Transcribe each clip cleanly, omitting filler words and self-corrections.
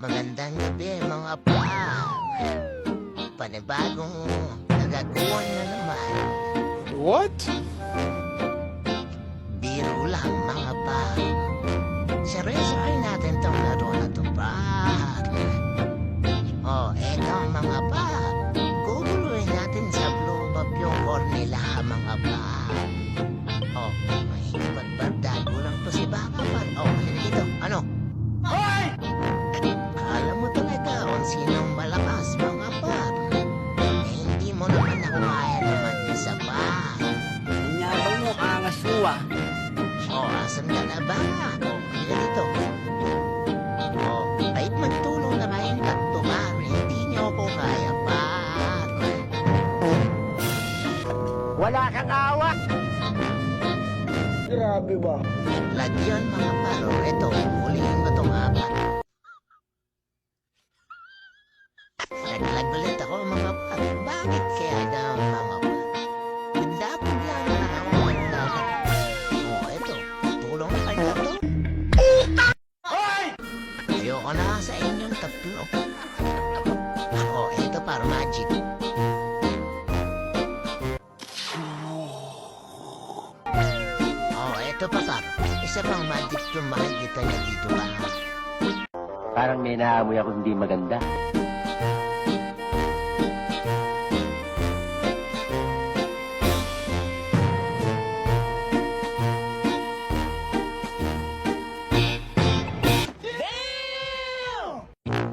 Magandang gabi mga pa. Panibagong nagaguan na naman. What? Biro lang mga pa. Seryosohin natin tong laro na to pa. Oh, eto mga pa. Guguluhin natin sa blow up yung core nila mga pa. Oh, may pagbardago lang to si Baka pa. Oh, dito. Ano? Hoy! Alam mo talaga kung sinong malakas mga par. Hindi mo naman ako kaya naman isa pa. Inyabang mo, angas mo ah. O, asan ka na ba? O, hindi dito. O, kahit magtulong na kayong tatlo par, hindi niyo ako kaya par. Wala kang awak. Grabe ba? Lagyan mga par. O, eto, hulihin mo tong apat. Naglag ulit ako mga par. Bakit kaya daw mga par? Bunda-bunda na ako maglalag. O, eto, tulong na kayo to. Hoy! Ayoko na sa inyong tatlo. O, eto par, magic. O, eto pa par. Isa pang magic yung makikita niya dito pa. Parang may naamoy ako hindi maganda.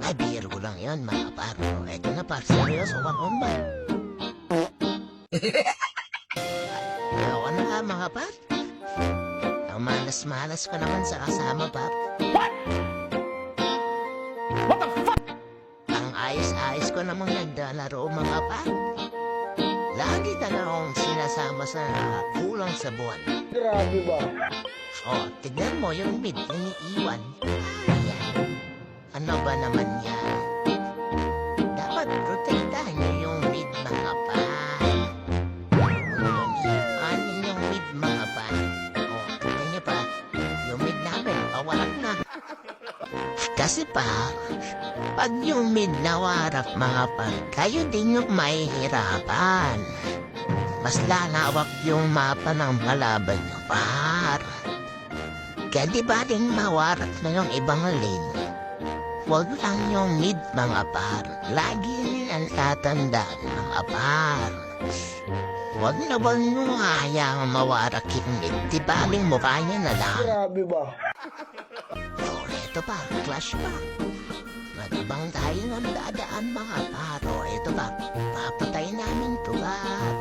Ay, biro ko lang yan, mga par. O, eto na par, seryoso ka kung ba? Ayoko na ka, mga par. Ang malas-malas ko naman sa kasama, par. What the fuck? Ang ayos-ayos ko namang naglalaro, mga par. Lagi ka na akong sinasama sa kulang sa buwan. Grabe ba? O, tignan mo yung mid na iniiwan. Ayan. Ano ba naman yan? Dapat protektahan niyo yung mid, mga pa. Anin yung mid, mga pa. O, tignan niyo pa. Yung mid namin, pawarak na. Kasi pa, pag yung mid nawarak, mga pa, kayo din yung mahihirapan. Mas lalawak yung mapa ng kalaban niyo, par. Kaya di ba din mawarak na yung ibang lane? Huwag lang yung mid, mga par. Lagi nilang tatandaan, mga par. Huwag na huwag nyo hayaang mawarak yung mid. Di ba aling mukha niya na lang? Grabe ba? O, eto pa, clash pa. Magabang tayo ng dadaan, mga par. O, eto pa, papatay namin to, par.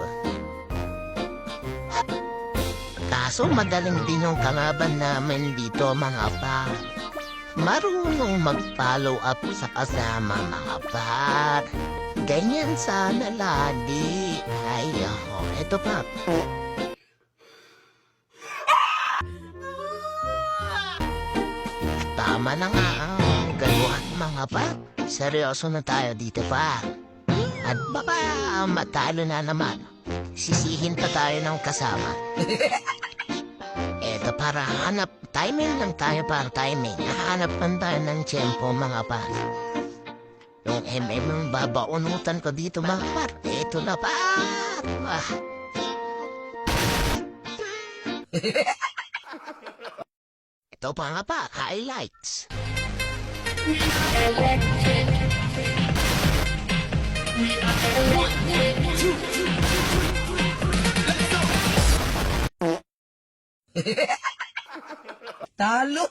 Kaso madaling din yung kalaban namin dito, mga par. Marunong mag-follow up sa kasama, mga par. Ganyan sana lagi. Ay, ako. Eto pa. Tama na nga ang galuhan, mga par. Seryoso na tayo dito, par. At baka matalo na naman. Sisihin pa tayo ng kasama. Eto para hanap, timing lang tayo para timing. Hanap lang tayo ng tiyempo, mga par. Yung yung babaunutan ko dito, mga par. Eto na, par. Ah. Ito pa nga pa, highlights. Talo!